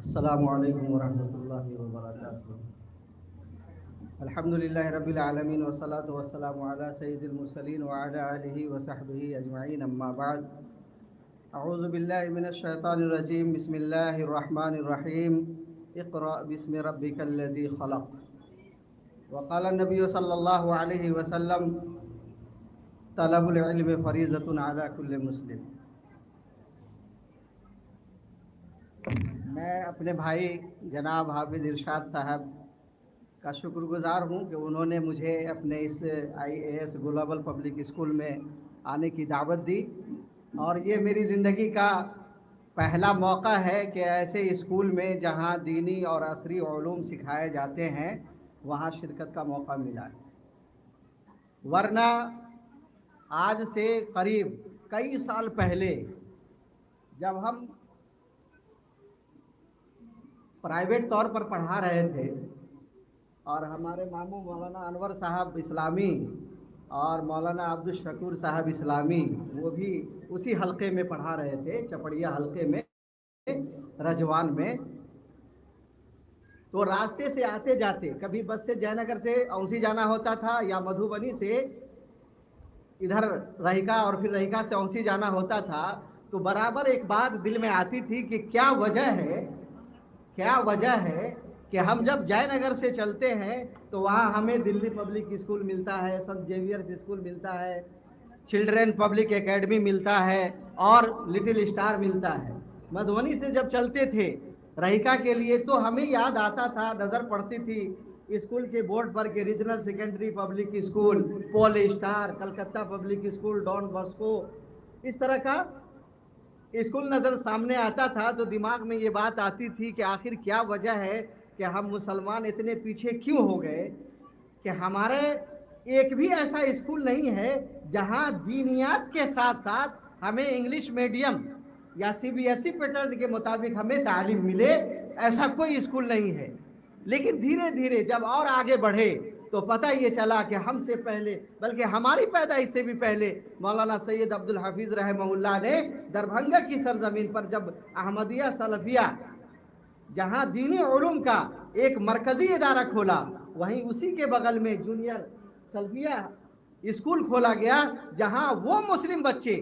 السلام علیکم ورحمۃ اللہ وبرکاتہ۔ الحمدللہ رب العالمین والصلاۃ والسلام علی سید المرسلین وعلی آلہ وصحبہ اجمعین، اما بعد۔ اعوذ باللہ من الشیطان الرجیم، بسم اللہ الرحمن الرحیم، اقرأ باسم ربک الذی خلق۔ وقال النبی صلی اللہ علیہ وسلم، طلب العلم فریضۃ علی کل مسلم۔ میں اپنے بھائی جناب حافظ ارشاد صاحب کا شکر گزار ہوں کہ انہوں نے مجھے اپنے اس IAS گلوبل پبلک اسکول میں آنے کی دعوت دی، اور یہ میری زندگی کا پہلا موقع ہے کہ ایسے اسکول میں جہاں دینی اور عصری علوم سکھائے جاتے ہیں وہاں شرکت کا موقع ملا ہے۔ ورنہ آج سے قریب کئی سال پہلے جب ہم پرائیویٹ طور پر پڑھا رہے تھے اور ہمارے ماموں مولانا انور صاحب اسلامی اور مولانا عبدالشکور صاحب اسلامی وہ بھی اسی حلقے میں پڑھا رہے تھے، چپڑیا حلقے میں رجوان میں، تو راستے سے آتے جاتے کبھی بس سے جے نگر سے اونسی جانا ہوتا تھا یا مدھوبنی سے ادھر رہیکا اور پھر رہیکا سے اونسی جانا ہوتا تھا، تو برابر ایک بات دل میں آتی تھی کہ کیا وجہ ہے کہ ہم جب جے نگر سے چلتے ہیں تو وہاں ہمیں دلی پبلک اسکول ملتا ہے، سنت زیویئرس اسکول ملتا ہے، چلڈرن پبلک اکیڈمی ملتا ہے اور لٹل اسٹار ملتا ہے۔ مدھوبنی سے جب چلتے تھے رہیکا کے لیے تو ہمیں یاد آتا تھا، نظر پڑتی تھی اسکول کے بورڈ پر کہ regional secondary public school, Pole Star, Calcutta public school, Don Bosco, اس طرح کا اسکول نظر سامنے آتا تھا، تو دماغ میں یہ بات آتی تھی کہ آخر کیا وجہ ہے کہ ہم مسلمان اتنے پیچھے کیوں ہو گئے کہ ہمارے ایک بھی ایسا اسکول نہیں ہے جہاں دینیات کے ساتھ ساتھ ہمیں انگلش میڈیم یا CBSE پیٹرن کے مطابق ہمیں تعلیم ملے، ایسا کوئی اسکول نہیں ہے۔ لیکن دھیرے دھیرے جب اور آگے بڑھے تو پتہ یہ چلا کہ ہم سے پہلے، بلکہ ہماری پیدائش سے بھی پہلے، مولانا سید عبدالحفیظ رحمہ اللہ نے دربھنگا کی سرزمین پر جب احمدیہ سلفیہ جہاں دینی علوم کا ایک مرکزی ادارہ کھولا، وہیں اسی کے بغل میں جونیئر سلفیہ اسکول کھولا گیا، جہاں وہ مسلم بچے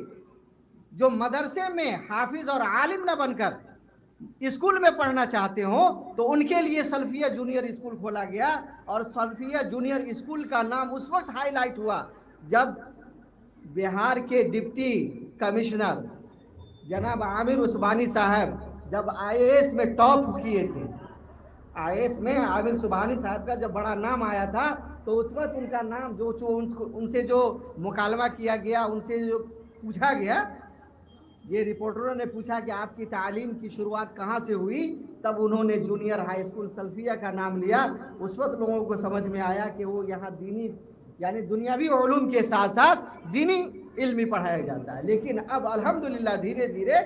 جو مدرسے میں حافظ اور عالم نہ بن کر اسکول میں پڑھنا چاہتے ہوں تو ان کے لیے سلفیہ جونیئر اسکول کھولا گیا۔ اور سلفیہ جونیئر اسکول کا نام اس وقت ہائی لائٹ ہوا جب بہار کے ڈپٹی کمشنر جناب عامر عثمانی صاحب جب IAS میں ٹاپ کیے تھے۔ IAS میں عامر عثمانی صاحب کا جب بڑا نام آیا تھا تو اس وقت ان کا نام ان سے جو مکالمہ کیا گیا، ان سے جو پوچھا گیا، یہ رپورٹروں نے پوچھا کہ آپ کی تعلیم کی شروعات کہاں سے ہوئی، تب انہوں نے جونیئر ہائی اسکول سلفیہ کا نام لیا۔ اس وقت لوگوں کو سمجھ میں آیا کہ وہ یہاں دینی یعنی دنیاوی علوم کے ساتھ ساتھ دینی علم بھی پڑھایا جاتا ہے۔ لیکن اب الحمدللہ دھیرے دھیرے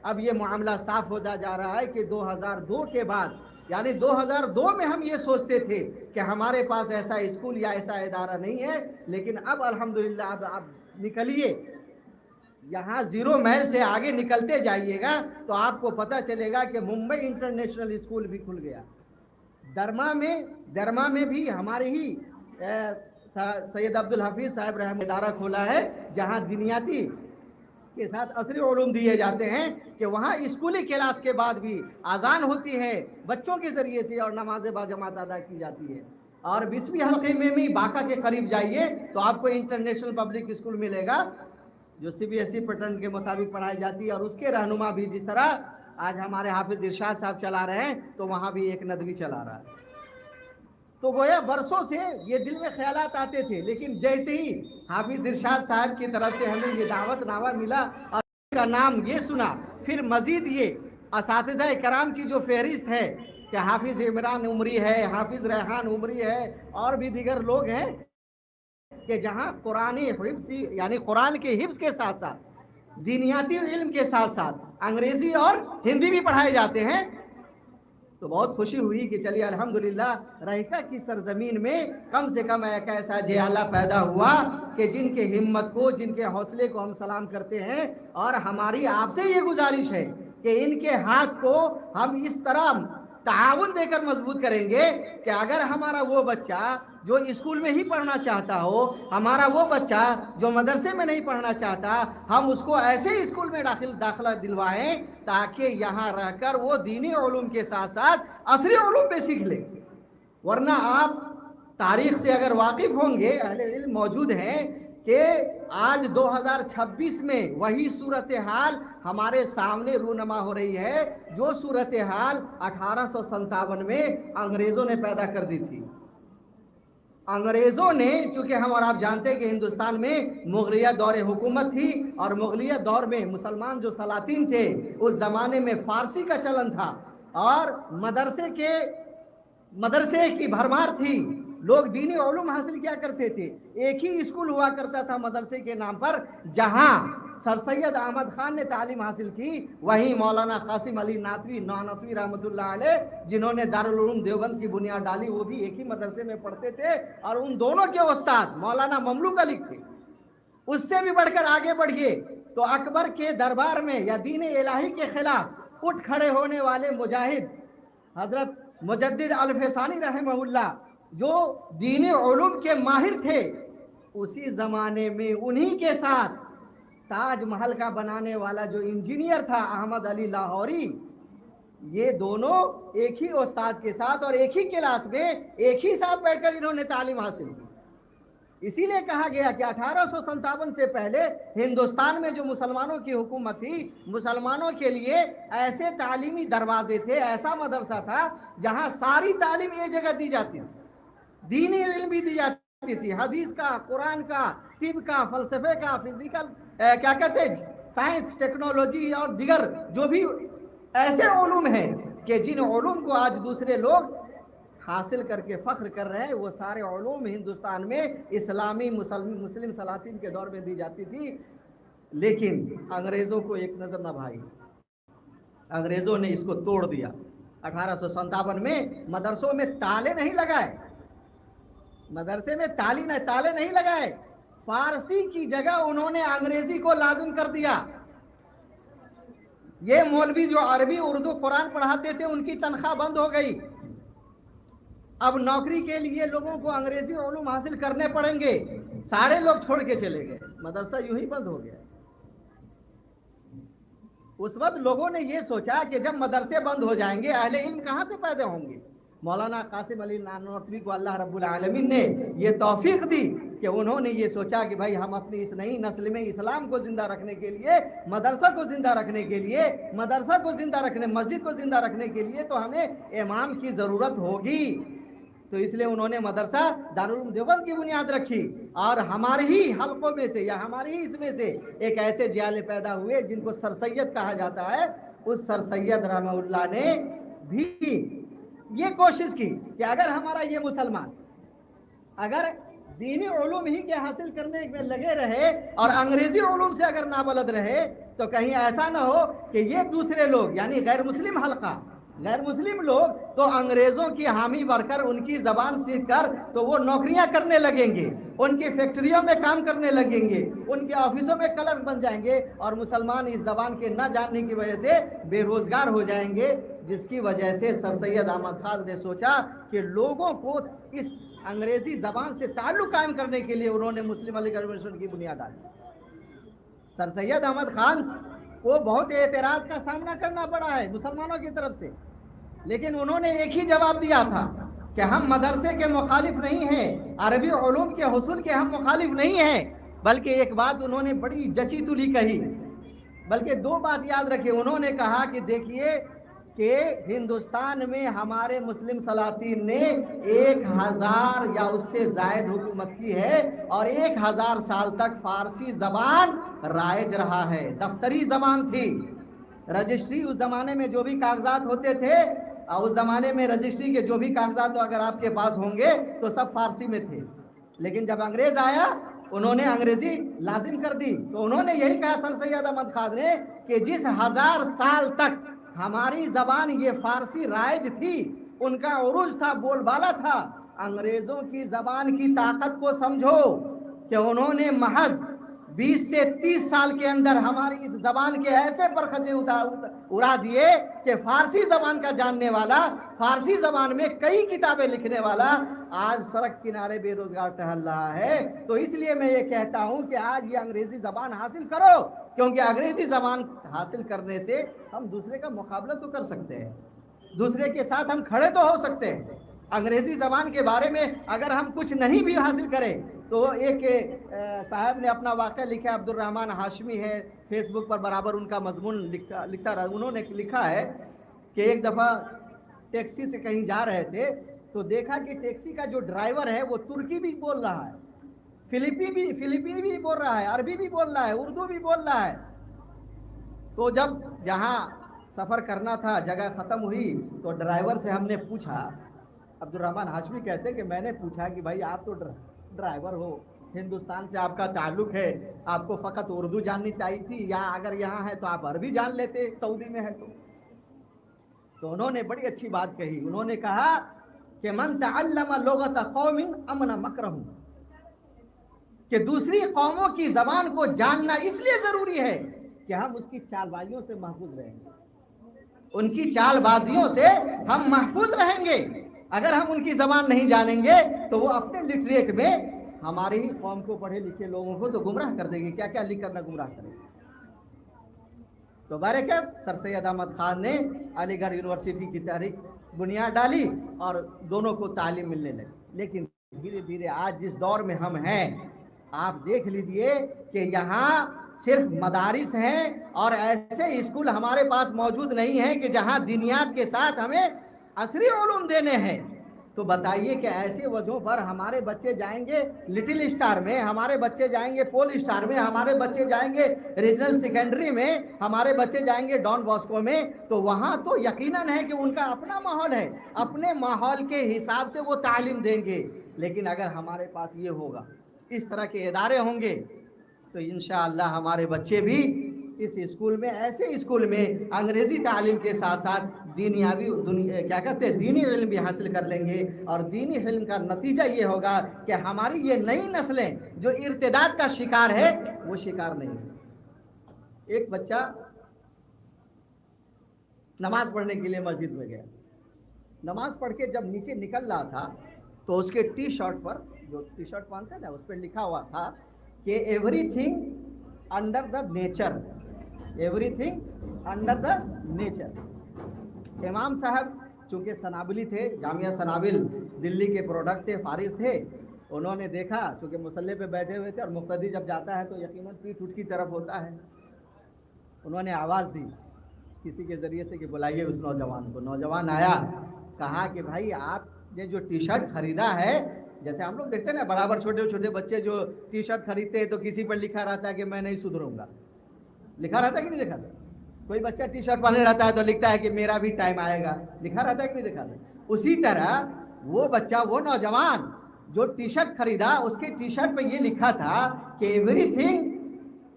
اب یہ معاملہ صاف ہوتا جا رہا ہے کہ 2002 کے بعد، یعنی 2002 میں ہم یہ سوچتے تھے کہ ہمارے پاس ایسا اسکول یا ایسا ادارہ نہیں ہے، لیکن اب الحمدللہ اب نکلیے یہاں زیرو میل سے آگے نکلتے جائیے گا تو آپ کو پتہ چلے گا کہ ممبئی انٹرنیشنل اسکول بھی کھل گیا۔ درما میں بھی ہمارے ہی سید عبدالحفیظ صاحب رحمہ ادارہ کھولا ہے، جہاں دینیاتی کے ساتھ عصری علوم دیے جاتے ہیں، کہ وہاں اسکولی کلاس کے بعد بھی اذان ہوتی ہے بچوں کے ذریعے سے اور نماز باجماعت ادا کی جاتی ہے۔ اور 20ویں حلقے میں بھی باقا کے قریب جائیے تو آپ کو انٹرنیشنل پبلک اسکول ملے گا جو CBSE پیٹرن کے مطابق پڑھائی جاتی ہے، اور اس کے رہنما بھی جس طرح آج ہمارے حافظ ارشاد صاحب چلا رہے ہیں تو وہاں بھی ایک ندوی چلا رہا ہے۔ تو گویا برسوں سے یہ دل میں خیالات آتے تھے، لیکن جیسے ہی حافظ ارشاد صاحب کی طرف سے ہمیں یہ دعوت نامہ ملا اور ان کا نام یہ سنا، پھر مزید یہ اساتذہ کرام کی جو فہرست ہے کہ حافظ عمران عمری ہے، حافظ ریحان عمری ہے، اور بھی دیگر لوگ ہیں کہ جہاں قرآنی حفظ یعنی قرآن کے حفظ کے ساتھ ساتھ دینیاتی علم کے ساتھ ساتھ انگریزی اور ہندی بھی پڑھائے جاتے ہیں، تو بہت خوشی ہوئی کہ چلیے الحمدللہ رہیکا کی سرزمین میں کم سے کم ایک ایسا جیالہ پیدا ہوا کہ جن کے ہمت کو، جن کے حوصلے کو ہم سلام کرتے ہیں۔ اور ہماری آپ سے یہ گزارش ہے کہ ان کے ہاتھ کو ہم اس طرح تعاون دے کر مضبوط کریں گے کہ اگر ہمارا وہ بچہ جو اسکول میں ہی پڑھنا چاہتا ہو، ہمارا وہ بچہ جو مدرسے میں نہیں پڑھنا چاہتا، ہم اس کو ایسے اسکول میں داخلہ دلوائیں تاکہ یہاں رہ کر وہ دینی علوم کے ساتھ ساتھ عصری علوم پہ سیکھ لیں۔ ورنہ آپ تاریخ سے اگر واقف ہوں گے، اہل علم موجود ہیں کہ آج 2026 میں وہی صورتحال ہمارے سامنے رونما ہو رہی ہے جو صورتحال 1857 میں انگریزوں نے پیدا کر دی تھی۔ انگریزوں نے، چونکہ ہم اور آپ جانتے ہیں کہ ہندوستان میں مغلیہ دور حکومت تھی، اور مغلیہ دور میں مسلمان جو سلاطین تھے اس زمانے میں فارسی کا چلن تھا، اور مدرسے کی بھرمار تھی، لوگ دینی علوم حاصل کیا کرتے تھے۔ ایک ہی اسکول ہوا کرتا تھا مدرسے کے نام پر، جہاں سر سید احمد خان نے تعلیم حاصل کی، وہیں مولانا قاسم علی نانوتوی رحمۃ اللہ علیہ جنہوں نے دارالعلوم دیوبند کی بنیاد ڈالی، وہ بھی ایک ہی مدرسے میں پڑھتے تھے، اور ان دونوں کے استاد مولانا مملوک علی تھے۔ اس سے بھی بڑھ کر آگے بڑھیے تو اکبر کے دربار میں یا دین الہی کے خلاف اٹھ کھڑے ہونے والے مجاہد حضرت مجدد الفسانی رحمہ اللہ، جو دینی علوم کے ماہر تھے، اسی زمانے میں انہی کے ساتھ تاج محل کا بنانے والا جو انجینئر تھا احمد علی لاہوری، یہ دونوں ایک ہی استاد کے ساتھ اور ایک ہی کلاس میں ایک ہی ساتھ بیٹھ کر انہوں نے تعلیم حاصل کی۔ اسی لیے کہا گیا کہ 1857 سے پہلے ہندوستان میں جو مسلمانوں کی حکومت تھی، مسلمانوں کے لیے ایسے تعلیمی دروازے تھے، ایسا مدرسہ تھا جہاں ساری تعلیم ایک جگہ دی جاتی تھی، دینی علم بھی دی جاتی تھی، حدیث کا، قرآن کا، طب کا، فلسفے کا، فزیکل کیا کہتے ہیں، سائنس، ٹیکنالوجی اور دیگر جو بھی ایسے علوم ہیں کہ جن علوم کو آج دوسرے لوگ حاصل کر کے فخر کر رہے ہیں، وہ سارے علوم ہندوستان میں اسلامی مسلم سلاطین کے دور میں دی جاتی تھی۔ لیکن انگریزوں کو ایک نظر نہ بھائی، انگریزوں نے اس کو توڑ دیا۔ 1857 میں مدرسوں میں تالے نہیں لگائے، مدرسے میں تالے نہیں لگائے، فارسی کی جگہ انہوں نے انگریزی کو لازم کر دیا۔ یہ مولوی جو عربی اردو قرآن پڑھاتے تھے ان کی تنخواہ بند ہو گئی، اب نوکری کے لیے لوگوں کو انگریزی علوم حاصل کرنے پڑیں گے، سارے لوگ چھوڑ کے چلے گئے، مدرسہ یوں ہی بند ہو گیا۔ اس وقت لوگوں نے یہ سوچا کہ جب مدرسے بند ہو جائیں گے اہل علم کہاں سے پیدا ہوں گے؟ مولانا قاسم علی نانوتوی کو اللہ رب العالمین نے یہ توفیق دی کہ انہوں نے یہ سوچا کہ بھائی ہم اپنی اس نئی نسل میں اسلام کو زندہ رکھنے کے لیے، مدرسہ کو زندہ رکھنے کے لیے، مسجد کو زندہ رکھنے کے لیے تو ہمیں امام کی ضرورت ہوگی۔ تو اس لیے انہوں نے مدرسہ دارالعلوم دیوبند کی بنیاد رکھی، اور ہمارے ہی حلقوں میں سے یا ہمارے ہی اس میں سے ایک ایسے جیالے پیدا ہوئے جن کو سر سید کہا جاتا ہے۔ اس سر سید رحمہ اللہ نے بھی یہ کوشش کی کہ اگر ہمارا یہ مسلمان اگر دینی علوم ہی کے حاصل کرنے میں لگے رہے اور انگریزی علوم سے اگر نابلد رہے تو کہیں ایسا نہ ہو کہ یہ دوسرے لوگ یعنی غیر مسلم حلقہ، غیر مسلم لوگ تو انگریزوں کی حامی بڑھ کر ان کی زبان سیکھ کر تو وہ نوکریاں کرنے لگیں گے، ان کی فیکٹریوں میں کام کرنے لگیں گے، ان کے آفسوں میں کلرک بن جائیں گے، اور مسلمان اس زبان کے نہ جاننے کی وجہ سے بے روزگار ہو جائیں گے، جس کی وجہ سے سر سید احمد خان نے سوچا کہ لوگوں کو اس انگریزی زبان سے تعلق قائم کرنے کے لیے انہوں نے مسلم علی گڑھ یونیورسٹی کی بنیاد ڈالی۔ سر سید احمد خان کو بہت اعتراض کا سامنا کرنا پڑا ہے مسلمانوں کی طرف سے، لیکن انہوں نے ایک ہی جواب دیا تھا کہ ہم مدرسے کے مخالف نہیں ہیں، عربی علوم کے حصول کے ہم مخالف نہیں ہیں، بلکہ ایک بات انہوں نے بڑی جچی تلی کہی، بلکہ دو بات یاد رکھے۔ انہوں نے کہا کہ دیکھیے کہ ہندوستان میں ہمارے مسلم سلاطین نے 1000 یا اس سے زائد حکومت کی ہے، اور 1000 سال تک فارسی زبان رائج رہا ہے، دفتری زبان تھی۔ رجسٹری اس زمانے میں جو بھی کاغذات ہوتے تھے، اس زمانے میں رجسٹری کے جو بھی کاغذات اگر آپ کے پاس ہوں گے تو سب فارسی میں تھے، لیکن جب انگریز آیا انہوں نے انگریزی لازم کر دی، تو انہوں نے یہی کہا سر سید احمد خان نے کہ جس 1000 سال تک ہماری زبان یہ فارسی رائج تھی، ان کا عروج تھا، بول بالا تھا، انگریزوں کی زبان کی طاقت کو سمجھو کہ انہوں نے محض 20 سے 30 سال کے اندر ہماری اس زبان کے ایسے پرخچے اڑا دیے کہ فارسی زبان کا جاننے والا، فارسی زبان میں کئی کتابیں لکھنے والا آج سڑک کنارے بے روزگار ٹہل رہا ہے۔ تو اس لیے میں یہ کہتا ہوں کہ آج یہ انگریزی زبان حاصل کرو، کیونکہ انگریزی زبان حاصل کرنے سے ہم دوسرے کا مقابلہ تو کر سکتے ہیں، دوسرے کے ساتھ ہم کھڑے تو ہو سکتے ہیں۔ انگریزی زبان کے بارے میں اگر ہم کچھ نہیں بھی حاصل کریں تو ایک صاحب نے اپنا واقعہ لکھا ہے، عبد الرحمن ہاشمی ہے، فیس بک پر برابر ان کا مضمون لکھتا رہا۔ انہوں نے لکھا ہے کہ ایک دفعہ ٹیکسی سے کہیں جا رہے تھے تو دیکھا کہ ٹیکسی کا جو ڈرائیور ہے وہ ترکی بھی بول رہا ہے، فلپینی بھی بول رہا ہے، عربی بھی بول رہا ہے، اردو بھی بول رہا ہے۔ تو جب جہاں سفر کرنا تھا جگہ ختم ہوئی تو ڈرائیور سے ہم نے پوچھا، عبد الرحمن ہاشمی کہتے کہ میں نے پوچھا کہ بھائی آپ تو ڈرائیور ہو، ہندوستان سے آپ کا تعلق ہے، آپ کو فقط اردو جاننی چاہیے تھی، یا اگر یہاں ہے تو آپ عربی جان لیتے، سعودی میں ہے تو انہوں نے بڑی اچھی بات کہی۔ انہوں نے کہا کہ من تعلم لغت قوم امن مکرہم، کہ دوسری قوموں کی زبان کو جاننا اس لیے ضروری ہے کہ ہم اس کی چال بازیوں سے محفوظ رہیں گے، ان کی چال بازیوں سے ہم محفوظ رہیں گے۔ اگر ہم ان کی زبان نہیں جانیں گے تو وہ اپنے لٹریٹ میں ہماری ہی قوم کو، پڑھے لکھے لوگوں کو تو گمراہ کر دیں گے، کیا کیا لکھ کر نہ گمراہ کریں گے۔ تو بہرکیف سر سید احمد خان نے علی گڑھ یونیورسٹی کی تحریک بنیاد ڈالی اور دونوں کو تعلیم ملنے لگی۔ لیکن دھیرے دھیرے آج جس دور میں ہم ہیں، آپ دیکھ لیجئے کہ یہاں صرف مدارس ہیں اور ایسے اسکول ہمارے پاس موجود نہیں ہیں کہ جہاں دینیات کے ساتھ ہمیں عصری علوم دینے ہیں۔ تو بتائیے کہ ایسے وجہوں پر ہمارے بچے جائیں گے لٹل اسٹار میں، ہمارے بچے جائیں گے پول اسٹار میں، ہمارے بچے جائیں گے ریجنل سیکنڈری میں، ہمارے بچے جائیں گے ڈان باسکو میں، تو وہاں تو یقیناً ہے کہ ان کا اپنا ماحول ہے، اپنے ماحول کے حساب سے وہ تعلیم دیں گے۔ لیکن اگر ہمارے پاس یہ ہوگا، اس طرح کے ادارے ہوں گے، تو انشاءاللہ ہمارے بچے بھی اس اسکول میں، ایسے اسکول میں انگریزی تعلیم کے ساتھ ساتھ دینی علم بھی حاصل کر لیں گے۔ اور دینی علم کا نتیجہ یہ ہوگا کہ ہماری یہ نئی نسلیں جو ارتداد کا شکار ہے وہ شکار نہیں ہے۔ ایک بچہ نماز پڑھنے کے لیے مسجد میں گیا، نماز پڑھ کے جب نیچے نکل رہا تھا تو اس کے ٹی شرٹ پر، جو ٹی شرٹ پہنتے ہیں نا، اس پہ لکھا ہوا تھا کہ everything under the nature, every thing under the nature. امام صاحب چونکہ سنابلی تھے، جامعہ سنابل دلی کے پروڈکٹ تھے، فارغ تھے، انہوں نے دیکھا چونکہ مصلی پہ بیٹھے ہوئے تھے اور مقتدی جب جاتا ہے تو یقیناً پیٹھ اٹھ کی طرف ہوتا ہے، انہوں نے آواز دی کسی کے ذریعے سے کہ بلائیے اس نوجوان کو۔ نوجوان آیا، کہا کہ بھائی آپ نے جو ٹی شرٹ خریدا ہے، جیسے ہم لوگ دیکھتے ہیں نا برابر چھوٹے چھوٹے بچے جو ٹی شرٹ خریدتے ہیں تو کسی پر لکھا رہتا ہے کہ میں نہیں سدھروں گا، لکھا رہتا ہے کہ نہیں لکھا رہتا؟ کوئی بچہ ٹی شرٹ پہنے رہتا ہے تو لکھتا ہے کہ میرا بھی ٹائم آئے گا، لکھا رہتا ہے کہ نہیں لکھا رہتا؟ اسی طرح وہ بچہ، وہ نوجوان جو ٹی شرٹ خریدا، اس کے ٹی شرٹ پہ یہ لکھا تھا کہ everything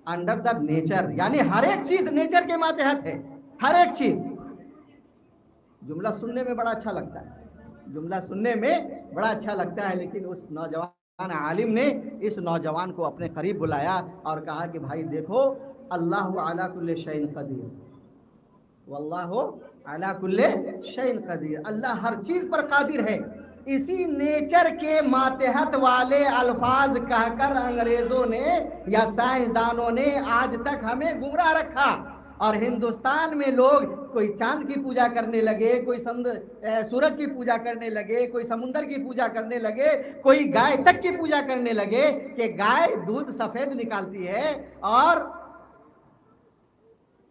under the nature, یعنی ہر ایک چیز نیچر کے ماتحت ہے، ہر ایک چیز۔ جملہ سننے میں بڑا اچھا لگتا ہے، جملہ سننے میں بڑا اچھا لگتا ہے، لیکن اس نوجوان عالم نے اس نوجوان کو اپنے قریب بلایا اور کہا کہ بھائی دیکھو، اللہ علی کل شیء قدیر، واللہ علی کل شیء قدیر، اللہ ہر چیز پر قادر ہے۔ اسی نیچر کے ماتحت والے الفاظ کہہ کر انگریزوں نے یا سائنسدانوں نے آج تک ہمیں گمراہ رکھا، اور ہندوستان میں لوگ کوئی چاند کی پوجا کرنے لگے، کوئی سورج کی پوجا کرنے لگے، کوئی سمندر کی پوجا کرنے لگے، کوئی گائے تک کی پوجا کرنے لگے کہ گائے دودھ سفید نکالتی ہے اور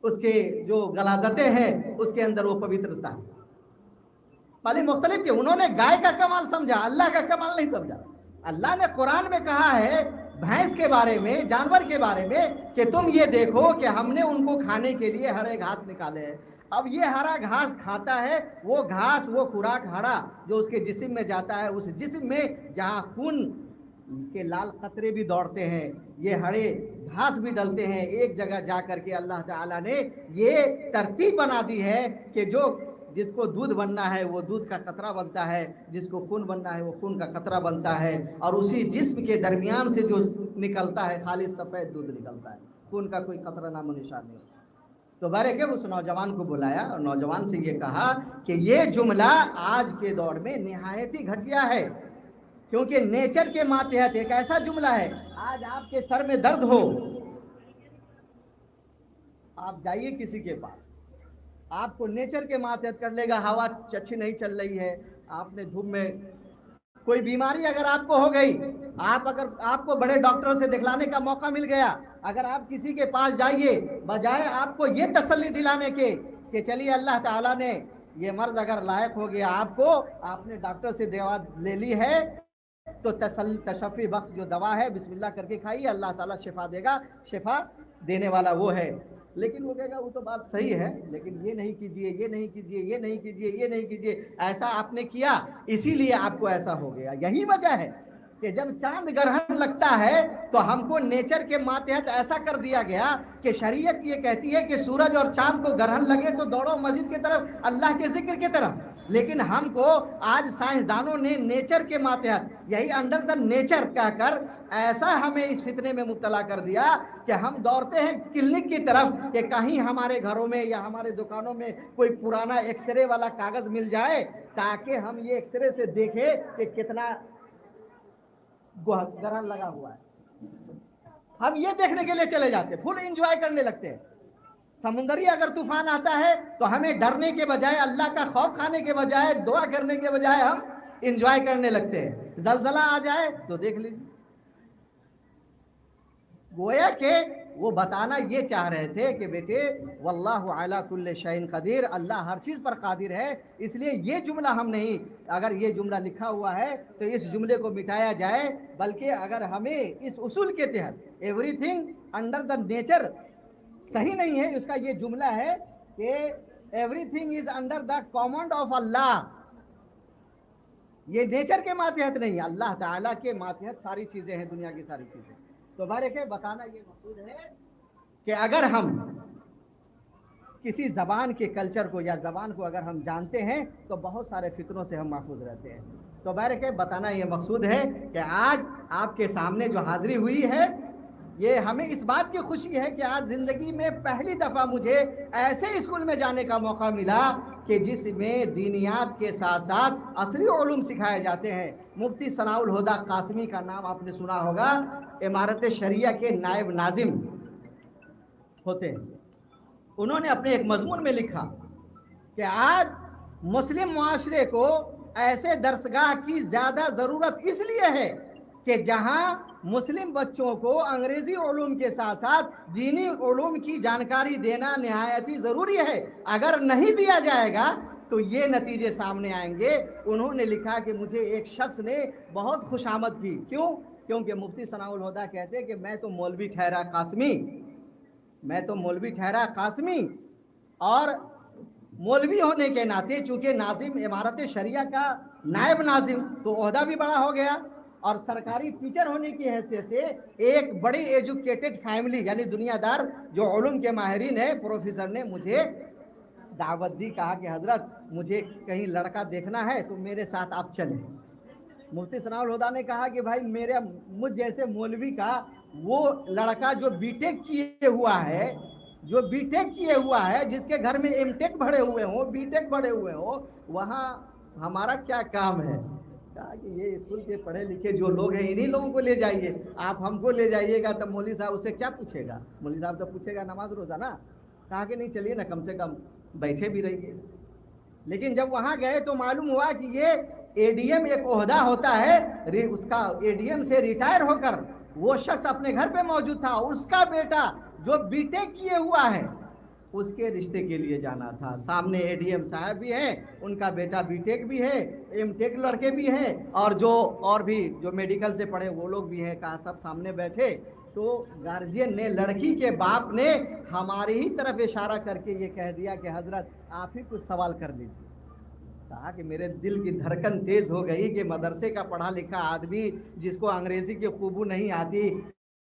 اس کے جو غلاظتیں ہیں اس کے اندر وہ پوترتا ہے۔ بھلے مختلف کہ انہوں نے گائے کا کمال سمجھا، اللہ کا کمال نہیں سمجھا۔ اللہ نے قرآن میں کہا ہے بھینس کے بارے میں، جانور کے بارے میں، کہ تم یہ دیکھو کہ ہم نے ان کو کھانے کے لیے ہرے گھاس نکالے ہیں۔ اب یہ ہرا گھاس کھاتا ہے، وہ گھاس، وہ خوراک ہرا جو اس کے جسم میں جاتا ہے، اس جسم میں جہاں خون کے لال قطرے بھی دوڑتے ہیں، یہ ہرے گھاس بھی ڈلتے ہیں، ایک جگہ جا کر کے اللہ تعالیٰ نے یہ ترتیب بنا دی ہے کہ جو جس کو دودھ بننا ہے وہ دودھ کا قطرہ بنتا ہے، جس کو خون بننا ہے وہ خون کا قطرہ بنتا ہے، اور اسی جسم کے درمیان سے جو نکلتا ہے خالص سفید دودھ نکلتا ہے، خون کا کوئی قطرہ نام و نشان نہیں۔ تو بہرکیف اس نوجوان کو بلایا اور نوجوان سے یہ کہا کہ یہ جملہ آج کے دور میں نہایت ہی گھٹیا ہے، کیونکہ نیچر کے ماتحت ایک ایسا جملہ ہے، آج آپ کے سر میں درد ہو، آپ جائیے کسی کے پاس، آپ کو نیچر کے ماتحت کر لے گا، ہوا اچھی نہیں چل رہی ہے، آپ نے دھوپ میں کوئی بیماری اگر آپ کو ہو گئی، اگر آپ کو بڑے ڈاکٹروں سے دکھلانے کا موقع مل گیا، اگر آپ کسی کے پاس جائیے، بجائے آپ کو یہ تسلی دلانے کے کہ چلیے اللہ تعالیٰ نے یہ مرض اگر لائق ہو گیا آپ کو، آپ نے ڈاکٹر سے دوا لے لی ہے تو تشفی بخش جو دوا ہے بسم اللہ کر کے کھائیے، اللہ تعالیٰ شفا دے گا، شفا دینے والا وہ ہے۔ لیکن وہ کہے گا وہ تو بات صحیح ہے، لیکن یہ نہیں کیجئے، یہ نہیں کیجئے، یہ نہیں کیجئے، یہ نہیں کیجئے، ایسا آپ نے کیا اسی لیے آپ کو ایسا ہو گیا۔ یہی وجہ ہے کہ جب چاند گرہن لگتا ہے تو ہم کو نیچر کے ماتحت ایسا کر دیا گیا کہ شریعت یہ کہتی ہے کہ سورج اور چاند کو گرہن لگے تو دوڑو مسجد کی طرف، اللہ کے ذکر کی طرف، لیکن ہم کو آج سائنسدانوں نے نیچر کے ماتحت یہی انڈر دا نیچر کہہ کر ایسا ہمیں اس فتنے میں مبتلا کر دیا کہ ہم دوڑتے ہیں کلینک کی طرف کہ کہیں ہمارے گھروں میں یا ہمارے دکانوں میں کوئی پرانا ایکس رے والا کاغذ مل جائے تاکہ ہم یہ ایکس رے سے دیکھیں کہ کتنا گرہن لگا ہوا ہے۔ ہم یہ دیکھنے کے لیے چلے جاتے ہیں، فل انجوائے کرنے لگتے ہیں۔ سمندری اگر طوفان آتا ہے تو ہمیں ڈرنے کے بجائے، اللہ کا خوف کھانے کے بجائے، دعا کرنے کے بجائے ہم انجوائے کرنے لگتے ہیں۔ زلزلہ آ جائے تو دیکھ لیجیے، گویا کہ وہ بتانا یہ چاہ رہے تھے کہ بیٹے واللہ علی کل شیء قدیر، اللہ ہر چیز پر قادر ہے، اس لیے یہ جملہ ہم نہیں، اگر یہ جملہ لکھا ہوا ہے تو اس جملے کو مٹایا جائے، بلکہ اگر ہمیں اس اصول کے تحت everything under the nature صحیح نہیں ہے، اس کا یہ جملہ ہے کہ everything is under the command of Allah, یہ نیچر کے ماتحت نہیں، اللہ تعالیٰ کے ماتحت ساری چیزیں ہیں، دنیا کی ساری چیزیں۔ تو بہرکیف بتانا یہ مقصود ہے کہ اگر ہم کسی زبان کے کلچر کو یا زبان کو اگر ہم جانتے ہیں تو بہت سارے فتنوں سے ہم محفوظ رہتے ہیں۔ تو بہرکیف بتانا یہ مقصود ہے کہ آج آپ کے سامنے جو حاضری ہوئی ہے، یہ ہمیں اس بات کی خوشی ہے کہ آج زندگی میں پہلی دفعہ مجھے ایسے اسکول میں جانے کا موقع ملا کہ جس میں دینیات کے ساتھ ساتھ عصری علوم سکھائے جاتے ہیں۔ مفتی ثناء الہدیٰ قاسمی کا نام آپ نے سنا ہوگا، امارت شریعہ کے نائب ناظم ہوتے ہیں۔ انہوں نے اپنے ایک مضمون میں لکھا کہ آج مسلم معاشرے کو ایسے درسگاہ کی زیادہ ضرورت اس لیے ہے کہ جہاں مسلم بچوں کو انگریزی علوم کے ساتھ ساتھ دینی علوم کی جانکاری دینا نہایت ہی ضروری ہے، اگر نہیں دیا جائے گا تو یہ نتیجے سامنے آئیں گے۔ انہوں نے لکھا کہ مجھے ایک شخص نے بہت خوش آمد کی، کیونکہ مفتی ثناء الہدیٰ کہتے کہ میں تو مولوی ٹھہرا قاسمی، اور مولوی ہونے کے ناطے چونکہ ناظم امارت شریعہ کا نائب ناظم تو عہدہ بھی بڑا ہو گیا، اور سرکاری ٹیچر ہونے کی حیثیت سے ایک بڑی ایجوکیٹڈ فیملی یعنی دنیا دار جو علوم کے ماہرین ہیں، پروفیسر نے مجھے دعوت دی، کہا کہ حضرت مجھے کہیں لڑکا دیکھنا ہے تو میرے ساتھ آپ چلیں۔ مفتی ثناء الہدیٰ نے کہا کہ بھائی مجھ جیسے مولوی کا وہ لڑکا جو بی ٹیک کیے ہوا ہے، جس کے گھر میں ایم ٹیک بڑھے ہوئے ہوں، وہاں ہمارا کیا کام ہے؟ کہا کہ یہ اسکول کے پڑھے لکھے جو لوگ ہیں انہی لوگوں کو لے جائیے، آپ ہم کو لے جائیے گا تب مولوی صاحب اس سے کیا پوچھے گا؟ مولوی صاحب تو پوچھے گا نماز روزہ نا۔ کہا کہ نہیں چلیے نا، کم سے کم بیٹھے بھی رہیے۔ لیکن جب وہاں گئے تو معلوم ہوا کہ یہ اے ڈی ایم ایک عہدہ ہوتا ہے، اس کا اے ڈی ایم سے ریٹائر ہو کر وہ شخص اپنے گھر پہ موجود تھا، اس کا بیٹا جو بی ٹیک کیے ہوا ہے اس کے رشتے کے لیے جانا تھا۔ سامنے اے ڈی ایم صاحب بھی ہیں، ان کا بیٹا بی ٹیک بھی ہے، ایم ٹیک لڑکے بھی ہیں، اور بھی جو میڈیکل سے پڑھے وہ لوگ بھی ہیں، کہا سب سامنے بیٹھے تو گارجین نے، لڑکی کے باپ نے ہماری ہی طرف اشارہ کر کے یہ کہہ دیا کہ حضرت آپ ہی کچھ سوال کر لیجیے۔ کہا کہ میرے دل کی دھڑکن تیز ہو گئی کہ مدرسے کا پڑھا لکھا آدمی جس کو انگریزی کی خوبو نہیں آتی،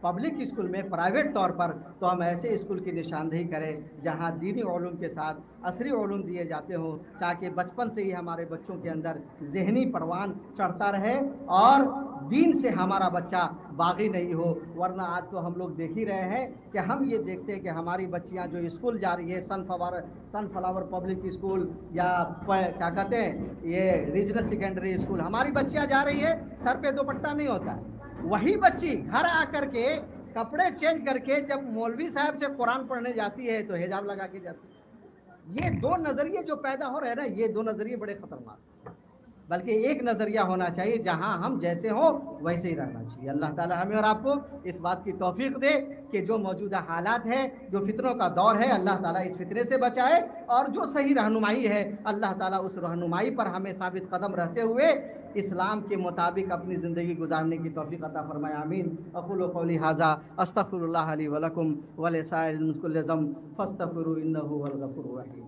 پبلک اسکول میں پرائیویٹ طور پر، تو ہم ایسے اسکول کی نشاندہی کریں جہاں دینی علوم کے ساتھ عصری علوم دیے جاتے ہوں، تاکہ بچپن سے ہی ہمارے بچوں کے اندر ذہنی پروان چڑھتا رہے اور دین سے ہمارا بچہ باغی نہیں ہو۔ ورنہ آج تو ہم لوگ دیکھ ہی رہے ہیں کہ ہم یہ دیکھتے ہیں کہ ہماری بچیاں جو اسکول جا رہی ہے، سن فلاور پبلک اسکول یا کیا کہتے ہیں یہ ریجنل سیکنڈری اسکول، ہماری بچیاں جا رہی ہے، سر پہ دوپٹہ نہیں ہوتا ہے۔ وہی بچی گھر آ کر کے کپڑے چینج کر کے جب مولوی صاحب سے قرآن پڑھنے جاتی ہے تو حجاب لگا کے جاتی ہے۔ یہ دو نظریے جو پیدا ہو رہے ہیں نا، یہ دو نظریے بڑے خطرناک ہیں، بلکہ ایک نظریہ ہونا چاہیے جہاں ہم جیسے ہوں ویسے ہی رہنا چاہیے۔ اللہ تعالی ہمیں اور آپ کو اس بات کی توفیق دے کہ جو موجودہ حالات ہیں، جو فتنوں کا دور ہے، اللہ تعالیٰ اس فتنے سے بچائے، اور جو صحیح رہنمائی ہے اللہ تعالیٰ اس رہنمائی پر ہمیں ثابت قدم رہتے ہوئے اسلام کے مطابق اپنی زندگی گزارنے کی توفیق عطا فرمائے، آمین۔ اقول قولی ھذا استغفر اللہ لی ولکم ولسائر کل ذنب فاستغفروہ انہ ھو الغفور الرحیم۔